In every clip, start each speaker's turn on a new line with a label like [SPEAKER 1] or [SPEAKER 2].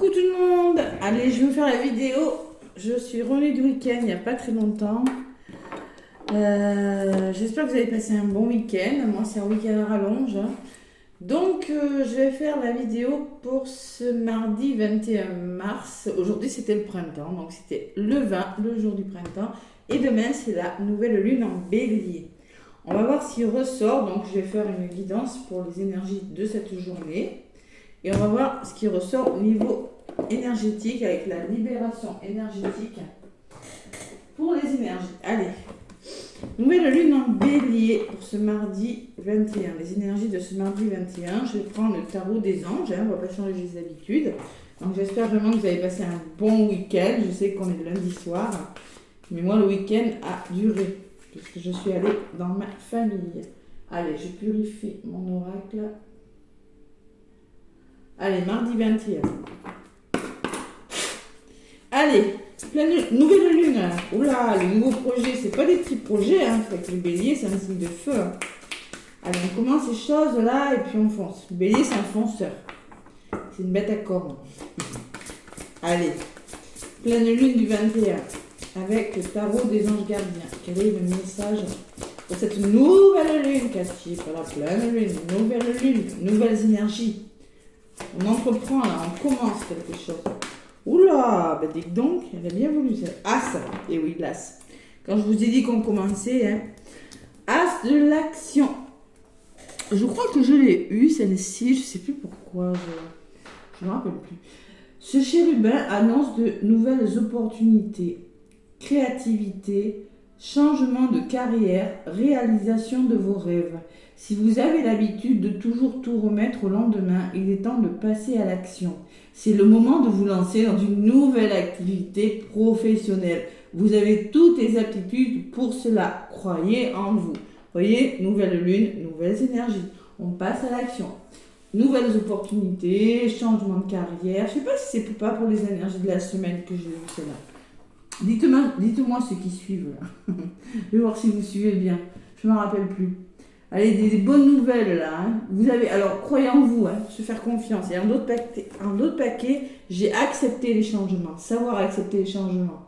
[SPEAKER 1] Coucou tout le monde. Allez, je vais vous faire la vidéo. Je suis revenue du week-end il n'y a pas très longtemps. J'espère que vous avez passé un bon week-end. Moi, c'est un week-end à rallonge. Donc, je vais faire la vidéo pour ce mardi 21 mars. Aujourd'hui, c'était le printemps. Donc, c'était le 20, le jour du printemps. Et demain, c'est la nouvelle lune en bélier. On va voir s'il ressort. Donc, je vais faire une guidance pour les énergies de cette journée. Et on va voir ce qui ressort au niveau énergétique avec la libération énergétique pour les énergies. Allez, nouvelle lune en bélier pour ce mardi 21. Les énergies de ce mardi 21, je vais prendre le tarot des anges. On ne va pas changer les habitudes. Donc j'espère vraiment que vous avez passé un bon week-end. Je sais qu'on est le lundi soir, mais moi le week-end a duré puisque je suis allée dans ma famille. Allez, je purifie mon oracle. Allez, mardi 21. Allez, nouvelle lune. Oula, les nouveaux projets, c'est pas des petits projets, hein. C'est que le bélier, c'est un signe de feu. Hein. Allez, on commence ces choses-là et puis on fonce. Le bélier, c'est un fonceur. C'est une bête à cornes. Allez, pleine lune du 21. Avec le tarot des anges gardiens. Quel est le message pour cette nouvelle lune, Cathy? Pour la pleine lune, nouvelle lune, nouvelles énergies. On entreprend là, on commence quelque chose. Oula, bah dites donc, elle a bien voulu ça. As, et oui, l'as. Quand je vous ai dit qu'on commençait, hein. As de l'action. Je crois que je l'ai eu, celle-ci, je ne sais plus pourquoi, je ne me rappelle plus. Ce chérubin annonce de nouvelles opportunités, créativité, changement de carrière, réalisation de vos rêves. Si vous avez l'habitude de toujours tout remettre au lendemain, il est temps de passer à l'action. C'est le moment de vous lancer dans une nouvelle activité professionnelle. Vous avez toutes les aptitudes pour cela. Croyez en vous. Voyez, nouvelle lune, nouvelles énergies. On passe à l'action. Nouvelles opportunités, changement de carrière. Je ne sais pas si c'est pas pour les énergies de la semaine que j'ai vu celle-là. Dites-moi ceux qui suivent là. Je vais voir si vous suivez bien. Je ne me rappelle plus. Allez, des bonnes nouvelles là. Hein. Vous avez, alors croyez en vous, hein, se faire confiance. Et un autre paquet, j'ai accepté les changements. Savoir accepter les changements.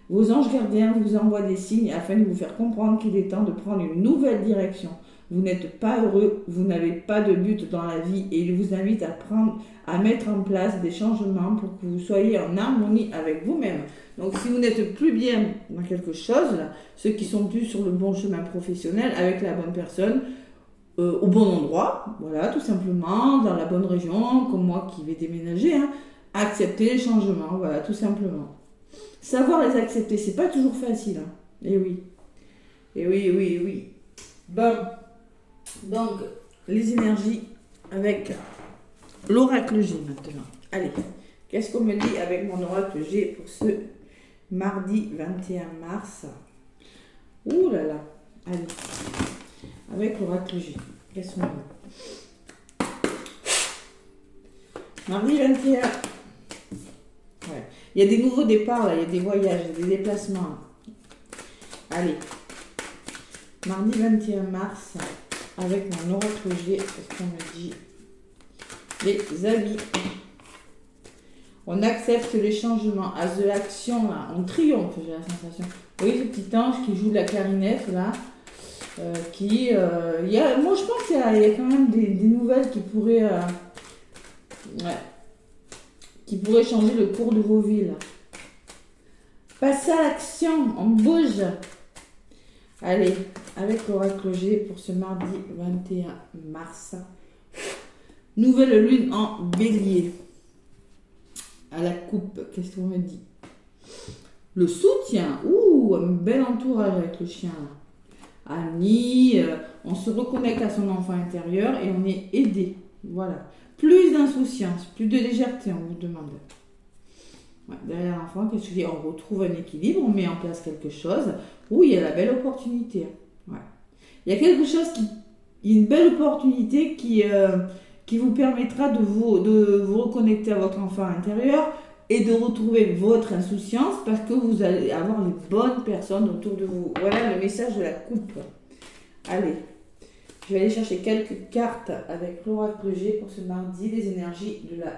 [SPEAKER 1] Vos anges gardiens vous envoient des signes afin de vous faire comprendre qu'il est temps de prendre une nouvelle direction. Vous n'êtes pas heureux, vous n'avez pas de but dans la vie et il vous invite à mettre en place des changements pour que vous soyez en harmonie avec vous-même. Donc si vous n'êtes plus bien dans quelque chose, là, ceux qui sont plus sur le bon chemin professionnel, avec la bonne personne, au bon endroit, voilà, tout simplement, dans la bonne région, comme moi qui vais déménager, hein, accepter les changements, voilà, tout simplement. Savoir les accepter, c'est pas toujours facile. Hein. Eh oui. Eh oui, oui, oui. Bon. Donc, les énergies avec l'oracle G maintenant. Allez, qu'est-ce qu'on me dit avec mon oracle G pour ce mardi 21 mars? Ouh là là. Allez, avec l'oracle G. Qu'est-ce qu'on dit? Mardi 21. Ouais. Il y a des nouveaux départs là, il y a des voyages, il y a des déplacements. Allez. Mardi 21 mars. Avec mon oracle G, qu'est-ce qu'on me dit? Les amis, on accepte les changements. As de l'action, là, on triomphe, j'ai la sensation. Vous voyez ce petit ange qui joue de la clarinette, là, moi je pense qu'il y a quand même des nouvelles qui pourraient changer le cours de vos vies. Là. Passez à l'action, on bouge. Allez, avec l'oracle G pour ce mardi 21 mars. Nouvelle lune en bélier. À la coupe, qu'est-ce qu'on me dit? Le soutien. Ouh, un bel entourage avec le chien. Annie, on se reconnecte à son enfant intérieur et on est aidé. Voilà. Plus d'insouciance, plus de légèreté, on vous demande. Ouais, derrière l'enfant, qu'est-ce que je dis? On retrouve un équilibre, on met en place quelque chose. Oui, il y a la belle opportunité. Ouais. Il y a quelque chose il y a une belle opportunité qui vous permettra de vous reconnecter à votre enfant intérieur et de retrouver votre insouciance parce que vous allez avoir les bonnes personnes autour de vous. Voilà le message de la coupe. Allez, je vais aller chercher quelques cartes avec l'oracle G pour ce mardi, les énergies de la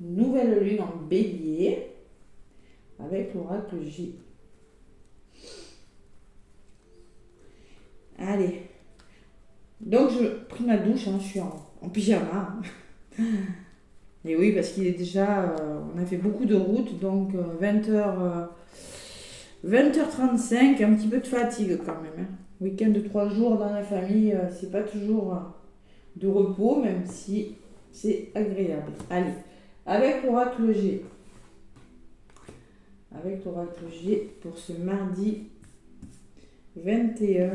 [SPEAKER 1] nouvelle lune en bélier avec l'oracle J. Allez. Donc, je pris ma douche, hein, je suis en pyjama. Et oui, parce qu'il est déjà... on a fait beaucoup de route, donc 20h35, un petit peu de fatigue quand même. Hein. Week-end de 3 jours dans la famille, c'est pas toujours de repos, même si c'est agréable. Allez, avec l'oracle G. Avec l'oracle G pour ce mardi 21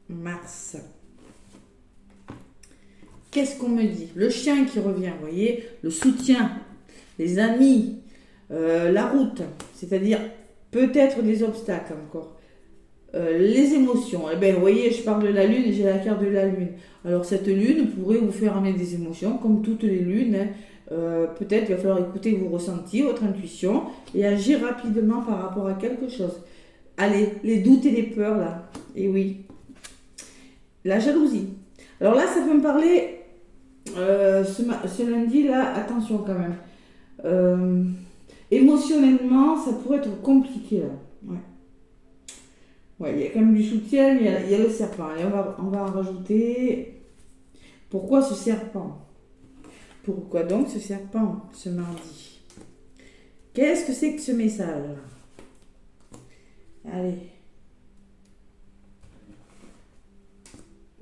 [SPEAKER 1] mars. Qu'est-ce qu'on me dit? Le chien qui revient, vous voyez, le soutien, les amis, la route, c'est-à-dire peut-être des obstacles encore. Les émotions, eh bien, vous voyez, je parle de la lune et j'ai la carte de la lune. Alors cette lune pourrait vous faire amener des émotions, comme toutes les lunes. Hein. Peut-être il va falloir écouter vos ressentis, votre intuition et agir rapidement par rapport à quelque chose. Allez, les doutes et les peurs là, et oui. La jalousie. Alors là, ça peut me parler, ce lundi là, attention quand même. Émotionnellement, ça pourrait être compliqué là. Ouais. Ouais, il y a quand même du soutien, il y a le serpent. Allez, on va en rajouter. Pourquoi ce serpent? Pourquoi donc ce serpent ce mardi? Qu'est-ce que c'est que ce message? Allez.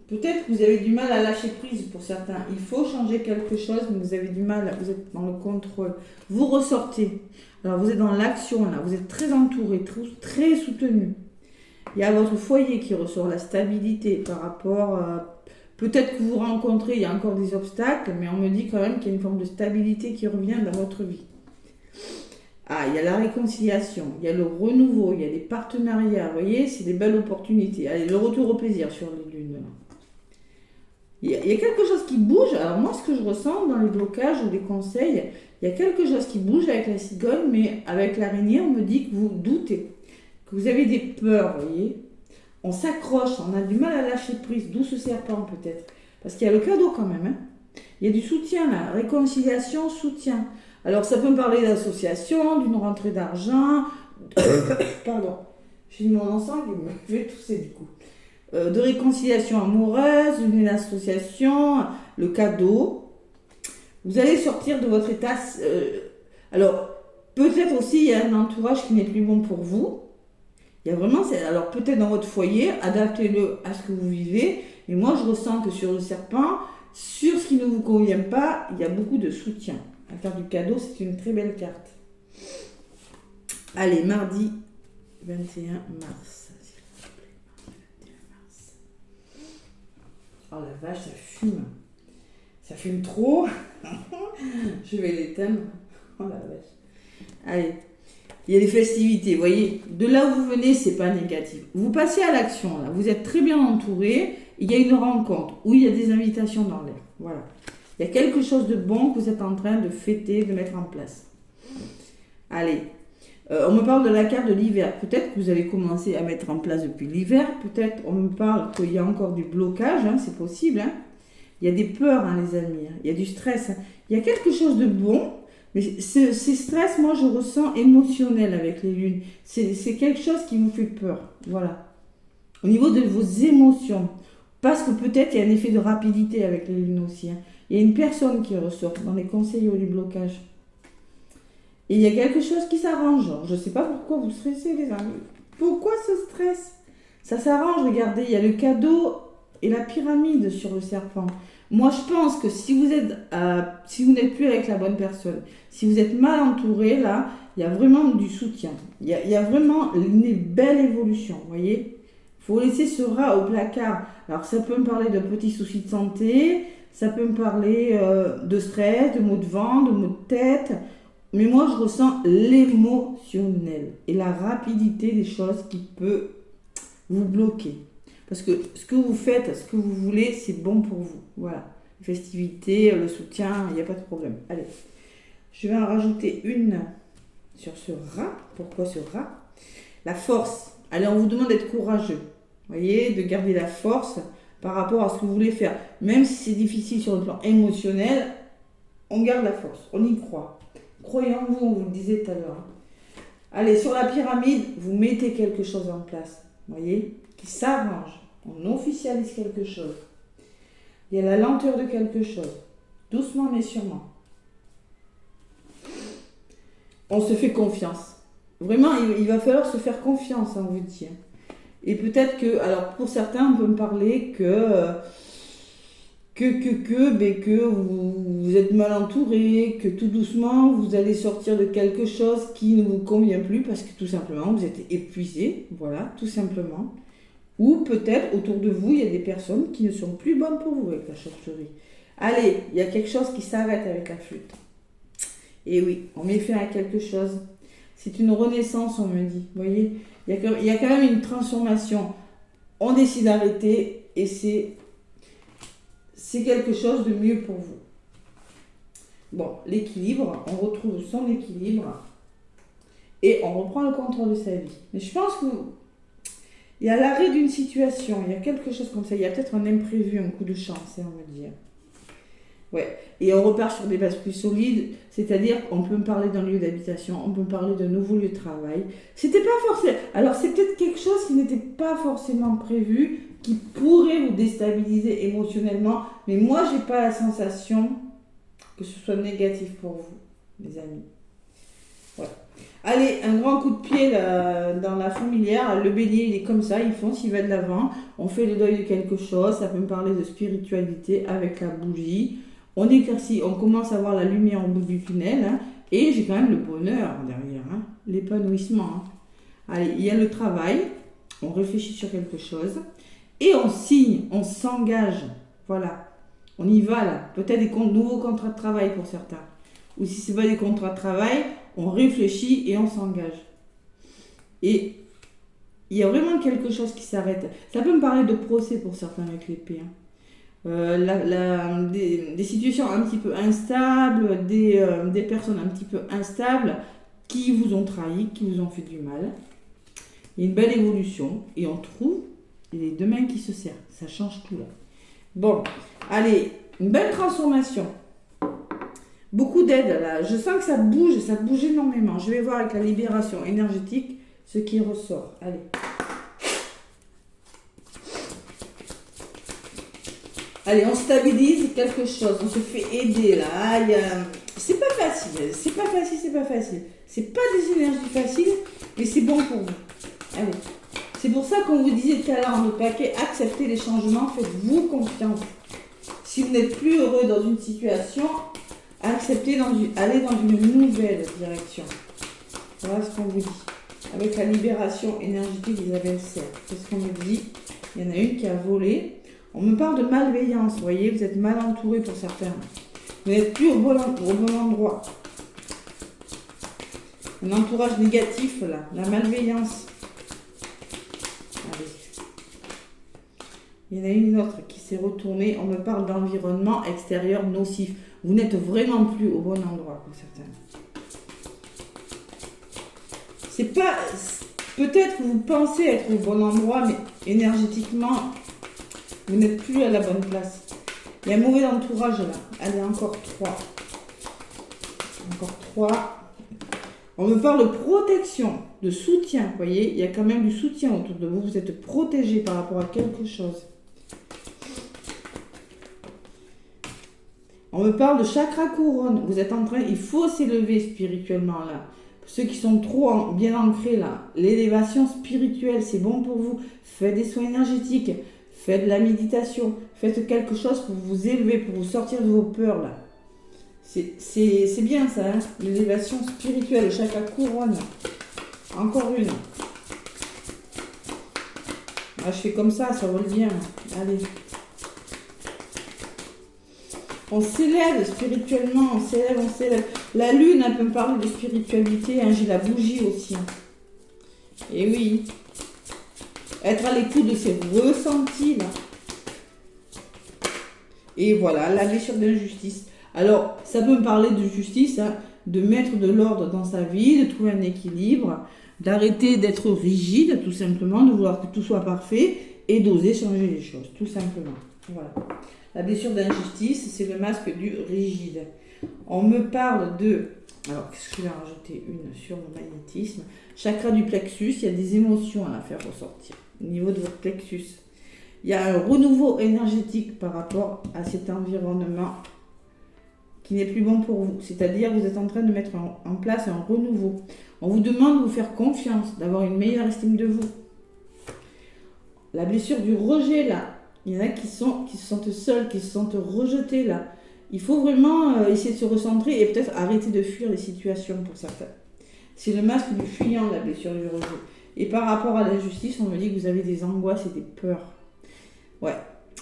[SPEAKER 1] Peut-être que vous avez du mal à lâcher prise pour certains. Il faut changer quelque chose, mais vous avez du mal, vous êtes dans le contrôle. Vous ressortez. Alors vous êtes dans l'action là, vous êtes très entouré, très soutenu. Il y a votre foyer qui ressort, la stabilité par rapport à... Peut-être que vous rencontrez, il y a encore des obstacles, mais on me dit quand même qu'il y a une forme de stabilité qui revient dans votre vie. Ah, il y a la réconciliation, il y a le renouveau, il y a des partenariats, vous voyez, c'est des belles opportunités. Allez, le retour au plaisir sur les lunes. Il y a quelque chose qui bouge. Alors moi, ce que je ressens dans les blocages ou les conseils, il y a quelque chose qui bouge avec la cigogne, mais avec l'araignée, on me dit que vous doutez, que vous avez des peurs, vous voyez. On s'accroche, on a du mal à lâcher prise, d'où ce serpent peut-être. Parce qu'il y a le cadeau quand même. Hein. Il y a du soutien là, réconciliation, soutien. Alors ça peut me parler d'association, d'une rentrée d'argent, pardon, j'ai mis mon ensemble, il me fait tousser du coup. De réconciliation amoureuse, une association, le cadeau. Vous allez sortir de votre état. Alors, peut-être aussi, il y a un entourage qui n'est plus bon pour vous. Il y a vraiment, alors peut-être dans votre foyer, adaptez-le à ce que vous vivez. Et moi, je ressens que sur le serpent, sur ce qui ne vous convient pas, il y a beaucoup de soutien. La carte du cadeau, c'est une très belle carte. Allez, mardi 21 mars. Oh la vache, ça fume. Ça fume trop. Je vais l'éteindre. Oh la vache. Allez. Il y a des festivités, vous voyez. De là où vous venez, c'est pas négatif. Vous passez à l'action, là. Vous êtes très bien entouré. Il y a une rencontre où il y a des invitations dans l'air. Voilà. Il y a quelque chose de bon que vous êtes en train de fêter, de mettre en place. Allez. On me parle de la carte de l'hiver. Peut-être que vous avez commencé à mettre en place depuis l'hiver. Peut-être on me parle qu'il y a encore du blocage. Hein, c'est possible. Hein. Il y a des peurs, hein, les amis. Hein. Il y a du stress. Hein. Il y a quelque chose de bon. Mais ces stress, moi, je ressens émotionnel avec les lunes. C'est quelque chose qui vous fait peur. Voilà. Au niveau de vos émotions. Parce que peut-être il y a un effet de rapidité avec les lunes aussi. Hein. Il y a une personne qui ressort dans les conseils ou les blocages. Et il y a quelque chose qui s'arrange. Je ne sais pas pourquoi vous stressez, les amis. Pourquoi ce stress? Ça s'arrange, regardez. Il y a le cadeau et la pyramide sur le serpent. Moi, je pense que si vous n'êtes plus avec la bonne personne, si vous êtes mal entouré, là, il y a vraiment du soutien. Il y a vraiment une belle évolution, vous voyez. Il faut laisser ce rat au placard. Alors, ça peut me parler de petits soucis de santé, ça peut me parler de stress, de maux de ventre, de maux de tête. Mais moi, je ressens l'émotionnel et la rapidité des choses qui peut vous bloquer. Parce que ce que vous faites, ce que vous voulez, c'est bon pour vous. Voilà. Les festivités, le soutien, il n'y a pas de problème. Allez, je vais en rajouter une sur ce rat. Pourquoi ce rat? La force. Allez, on vous demande d'être courageux. Vous voyez, de garder la force par rapport à ce que vous voulez faire. Même si c'est difficile sur le plan émotionnel, on garde la force, on y croit. Croyez en vous, on vous le disait tout à l'heure. Allez, sur la pyramide, vous mettez quelque chose en place, voyez, qui s'arrange. On officialise quelque chose. Il y a la lenteur de quelque chose. Doucement mais sûrement. On se fait confiance. Vraiment, il va falloir se faire confiance, on vous dit. Et peut-être que, alors pour certains, on peut me parler que vous êtes mal entouré, que tout doucement, vous allez sortir de quelque chose qui ne vous convient plus parce que tout simplement, vous êtes épuisé. Voilà, tout simplement. Ou peut-être, autour de vous, il y a des personnes qui ne sont plus bonnes pour vous avec la chauve-souris. Allez, il y a quelque chose qui s'arrête avec la flûte. Et oui, on met fin à quelque chose. C'est une renaissance, on me dit. Vous voyez, il y a quand même une transformation. On décide d'arrêter et c'est quelque chose de mieux pour vous. Bon, l'équilibre, on retrouve son équilibre et on reprend le contrôle de sa vie. Mais je pense qu'il y a l'arrêt d'une situation, il y a quelque chose comme ça, il y a peut-être un imprévu, un coup de chance, on va dire. Ouais, et on repart sur des bases plus solides, c'est-à-dire qu'on peut me parler d'un lieu d'habitation, on peut me parler d'un nouveau lieu de travail. C'était pas forcément. Alors c'est peut-être quelque chose qui n'était pas forcément prévu, qui pourrait vous déstabiliser émotionnellement, mais moi j'ai pas la sensation que ce soit négatif pour vous, mes amis. Ouais. Allez, un grand coup de pied là, dans la fourmilière. Le bélier, il est comme ça, il fonce, il va de l'avant. On fait le deuil de quelque chose, ça peut me parler de spiritualité avec la bougie. On éclaircit, on commence à voir la lumière au bout du tunnel. Hein, et j'ai quand même le bonheur derrière, hein, l'épanouissement. Hein. Allez, il y a le travail, on réfléchit sur quelque chose. Et on signe, on s'engage. Voilà, on y va là. Peut-être des nouveaux contrats de travail pour certains. Ou si ce n'est pas des contrats de travail, on réfléchit et on s'engage. Et il y a vraiment quelque chose qui s'arrête. Ça peut me parler de procès pour certains avec l'épée. Hein. Des situations un petit peu instables, des personnes un petit peu instables qui vous ont trahi, qui vous ont fait du mal. Il y a une belle évolution et on trouve les deux mains qui se serrent. Ça change tout là. Bon, allez, une belle transformation. Beaucoup d'aide là. Je sens que ça bouge énormément. Je vais voir avec la libération énergétique ce qui ressort. Allez. Allez, on stabilise quelque chose, on se fait aider là. C'est pas facile. C'est pas des énergies faciles, mais c'est bon pour vous. Allez. C'est pour ça qu'on vous disait tout à l'heure en paquet, acceptez les changements, faites-vous confiance. Si vous n'êtes plus heureux dans une situation, acceptez aller dans une nouvelle direction. Voilà ce qu'on vous dit. Avec la libération énergétique d'Isabelle Serre. C'est ce qu'on me dit. Il y en a une qui a volé. On me parle de malveillance, vous voyez, vous êtes mal entouré pour certains. Vous n'êtes plus au bon endroit. Un entourage négatif, là, la malveillance. Allez. Il y en a une autre qui s'est retournée, on me parle d'environnement extérieur nocif. Vous n'êtes vraiment plus au bon endroit pour certains. C'est pas... Peut-être que vous pensez être au bon endroit, mais énergétiquement... Vous n'êtes plus à la bonne place. Il y a un mauvais entourage là. Allez, encore 3. Encore 3. On me parle de protection, de soutien. Vous voyez, il y a quand même du soutien autour de vous. Vous êtes protégé par rapport à quelque chose. On me parle de chakra couronne. Vous êtes en train, il faut s'élever spirituellement là. Ceux qui sont trop bien ancrés là. L'élévation spirituelle, c'est bon pour vous. Faites des soins énergétiques. Faites de la méditation, faites quelque chose pour vous élever, pour vous sortir de vos peurs là. C'est bien ça, hein, l'élévation spirituelle, le chakra couronne. Encore une. Ah, je fais comme ça vole bien. Allez. On s'élève spirituellement, on s'élève. La lune, elle peut me parler de spiritualité, hein, j'ai la bougie aussi. Et oui. Être à l'écoute de ses ressentis là. Et voilà, la blessure d'injustice. Alors, ça peut me parler de justice, hein, de mettre de l'ordre dans sa vie, de trouver un équilibre, d'arrêter d'être rigide, tout simplement, de vouloir que tout soit parfait et d'oser changer les choses, tout simplement. Voilà. La blessure d'injustice, c'est le masque du rigide. On me parle de... Alors, qu'est-ce que je vais rajouter une sur le magnétisme? Chakra du plexus, il y a des émotions à la faire ressortir. Au niveau de votre plexus, il y a un renouveau énergétique par rapport à cet environnement qui n'est plus bon pour vous. C'est-à-dire que vous êtes en train de mettre en place un renouveau. On vous demande de vous faire confiance, d'avoir une meilleure estime de vous. La blessure du rejet, là, il y en a qui se sentent seuls, qui se sentent rejetés, là. Il faut vraiment essayer de se recentrer et peut-être arrêter de fuir les situations pour certains. C'est le masque du fuyant, la blessure du rejet. Et par rapport à l'injustice, on me dit que vous avez des angoisses et des peurs. Ouais.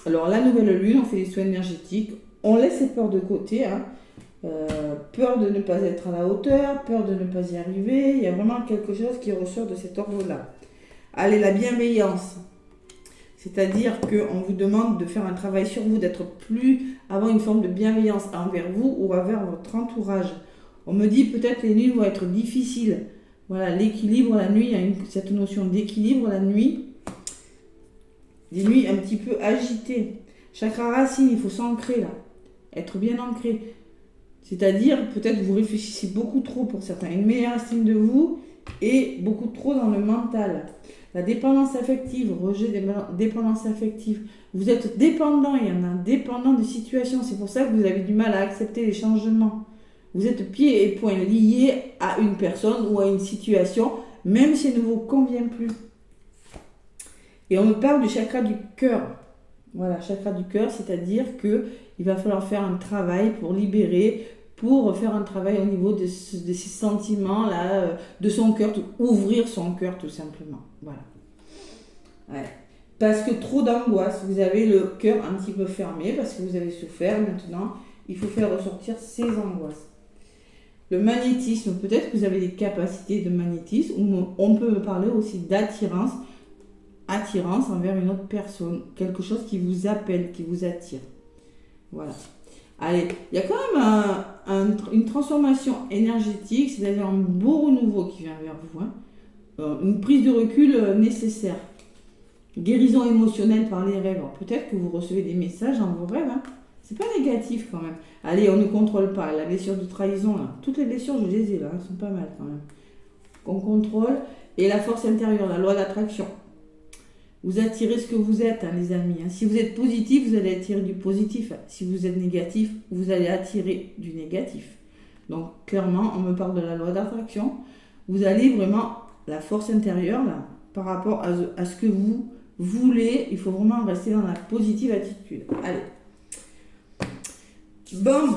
[SPEAKER 1] Alors, la nouvelle lune, on fait des soins énergétiques. On laisse ces peurs de côté, hein. Peur de ne pas être à la hauteur, peur de ne pas y arriver. Il y a vraiment quelque chose qui ressort de cet ordre-là. Allez, la bienveillance. C'est-à-dire qu'on vous demande de faire un travail sur vous, avoir une forme de bienveillance envers vous ou envers votre entourage. On me dit peut-être les nuits vont être difficiles. Voilà, l'équilibre la nuit, il y a cette notion d'équilibre la nuit. Des nuits un petit peu agitées. Chakra racine, il faut s'ancrer là. Être bien ancré. C'est-à-dire, peut-être vous réfléchissez beaucoup trop pour certains. Une meilleure estime de vous et beaucoup trop dans le mental. La dépendance affective, rejet des dépendances affectives. Vous êtes dépendant, il y en a dépendant de situations. C'est pour ça que vous avez du mal à accepter les changements. Vous êtes pieds et poings liés à une personne ou à une situation, même si elle ne vous convient plus. Et on me parle du chakra du cœur. Voilà, chakra du cœur, c'est-à-dire qu'il va falloir faire un travail pour libérer, pour faire un travail au niveau de ces sentiments-là, de son cœur, ouvrir son cœur tout simplement. Voilà. Ouais. Parce que trop d'angoisse, vous avez le cœur un petit peu fermé, parce que vous avez souffert maintenant, il faut faire ressortir ces angoisses. Le magnétisme, peut-être que vous avez des capacités de magnétisme, ou on peut me parler aussi d'attirance, attirance envers une autre personne, quelque chose qui vous appelle, qui vous attire. Voilà. Allez, il y a quand même une transformation énergétique, c'est-à-dire un beau renouveau qui vient vers vous, hein. Une prise de recul nécessaire. Guérison émotionnelle par les rêves. Alors, peut-être que vous recevez des messages dans vos rêves, hein. C'est pas négatif quand même. Allez, on ne contrôle pas. La blessure de trahison, là. Toutes les blessures, je les ai là, elles sont pas mal quand même. On contrôle. Et la force intérieure, la loi d'attraction. Vous attirez ce que vous êtes, hein, les amis. Si vous êtes positif, vous allez attirer du positif. Si vous êtes négatif, vous allez attirer du négatif. Donc, clairement, on me parle de la loi d'attraction. Vous allez vraiment, la force intérieure, là, par rapport à ce que vous voulez, il faut vraiment rester dans la positive attitude. Allez. Bon.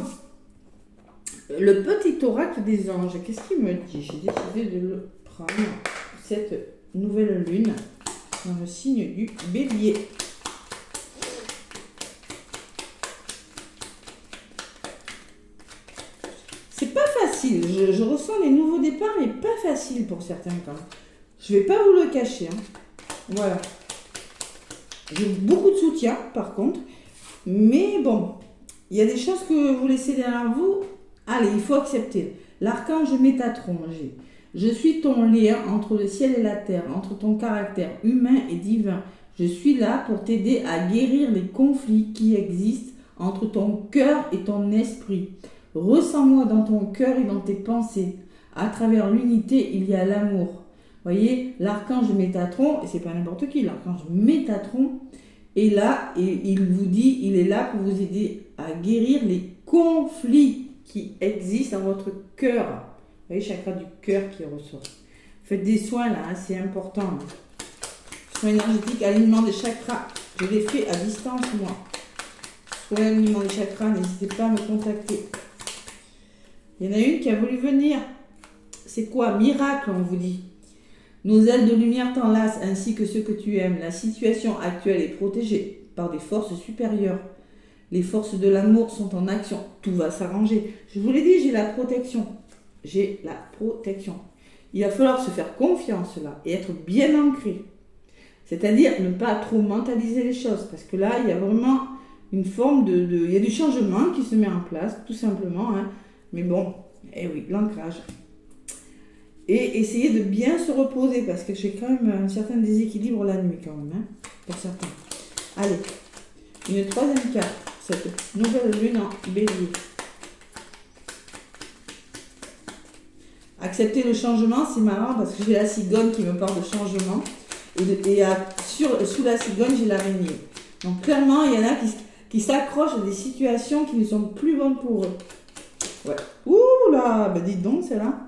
[SPEAKER 1] Le petit oracle des anges, qu'est-ce qu'il me dit? J'ai décidé de le prendre, cette nouvelle lune, dans le signe du bélier. C'est pas facile, je ressens les nouveaux départs, mais pas facile pour certains quand même. Je vais pas vous le cacher, hein. Voilà. J'ai beaucoup de soutien par contre, mais bon, il y a des choses que vous laissez derrière vous. Allez, il faut accepter. L'archange Métatron, je suis ton lien entre le ciel et la terre, entre ton caractère humain et divin. Je suis là pour t'aider à guérir les conflits qui existent entre ton cœur et ton esprit. Ressens-moi dans ton cœur et dans tes pensées. À travers l'unité, il y a l'amour. Voyez, l'archange Métatron, et c'est pas n'importe qui, l'archange Métatron est là et il vous dit, il est là pour vous aider à guérir les conflits qui existent dans votre cœur. Vous voyez, chakra du cœur qui ressort. Faites des soins là, hein, c'est important. Soins énergétiques, alignement des chakras. Je les fais à distance, moi. Soins alignement des chakras, n'hésitez pas à me contacter. Il y en a une qui a voulu venir. C'est quoi? Miracle, on vous dit. Nos ailes de lumière t'enlacent ainsi que ceux que tu aimes. La situation actuelle est protégée par des forces supérieures. Les forces de l'amour sont en action. Tout va s'arranger. Je vous l'ai dit, j'ai la protection. J'ai la protection. Il va falloir se faire confiance là et être bien ancré. C'est-à-dire ne pas trop mentaliser les choses. Parce que là, il y a vraiment une forme il y a du changement qui se met en place, tout simplement. Hein. Mais bon, eh oui, l'ancrage. Et essayez de bien se reposer parce que j'ai quand même un certain déséquilibre la nuit quand même, hein, pour certains. Allez, une troisième carte, cette nouvelle lune en bélier. Accepter le changement, c'est marrant parce que j'ai la cigogne qui me parle de changement. Sous la cigogne, j'ai l'araignée. Donc clairement, il y en a qui s'accrochent à des situations qui ne sont plus bonnes pour eux. Ouais. Ouh là, bah dites donc, celle-là.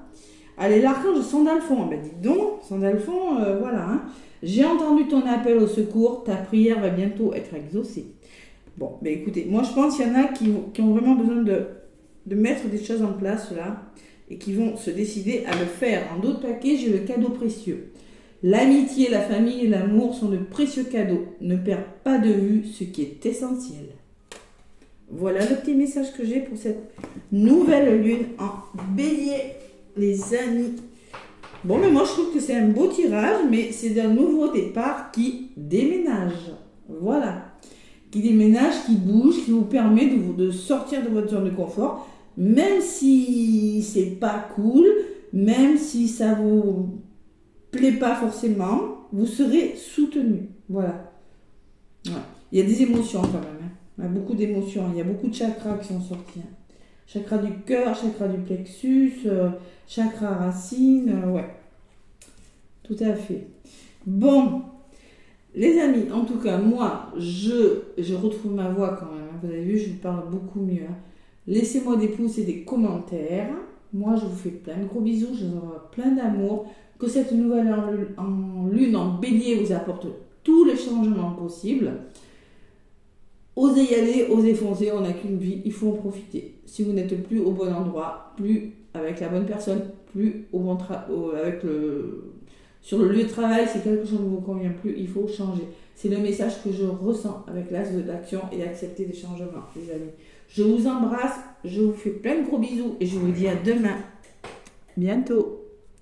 [SPEAKER 1] Allez, l'archange Sandalphon. Bah dites donc, Sandalphon, voilà. Hein. J'ai entendu ton appel au secours. Ta prière va bientôt être exaucée. Bon, bah écoutez, moi je pense qu'il y en a qui ont vraiment besoin de mettre des choses en place là et qui vont se décider à le faire. En d'autres paquets, j'ai le cadeau précieux. L'amitié, la famille et l'amour sont de précieux cadeaux. Ne perds pas de vue ce qui est essentiel. Voilà le petit message que j'ai pour cette nouvelle lune en bélier, les amis. Bon, mais moi je trouve que c'est un beau tirage, mais c'est un nouveau départ qui déménage. Voilà. Qui déménage, qui bouge, qui vous permet de sortir de votre zone de confort, même si c'est pas cool, même si ça vous plaît pas forcément, vous serez soutenu. Voilà. Ouais. Il y a des émotions quand même. Hein. Il y a beaucoup d'émotions. Il y a beaucoup de chakras qui sont sortis. Hein. Chakra du cœur, chakra du plexus, chakra racine. Ouais. Tout à fait. Bon. Les amis, en tout cas, moi, je retrouve ma voix quand même. Hein. Vous avez vu, je vous parle beaucoup mieux. Hein. Laissez-moi des pouces et des commentaires. Moi, je vous fais plein de gros bisous. Je vous envoie plein d'amour. Que cette nouvelle lune en bélier vous apporte tous les changements possibles. Osez y aller, osez foncer. On n'a qu'une vie, il faut en profiter. Si vous n'êtes plus au bon endroit, plus avec la bonne personne, plus au bon sur le lieu de travail, si quelque chose ne vous convient plus, il faut changer. C'est le message que je ressens avec l'as de l'action et accepter des changements, les amis. Je vous embrasse, je vous fais plein de gros bisous et je vous dis à demain. Bientôt.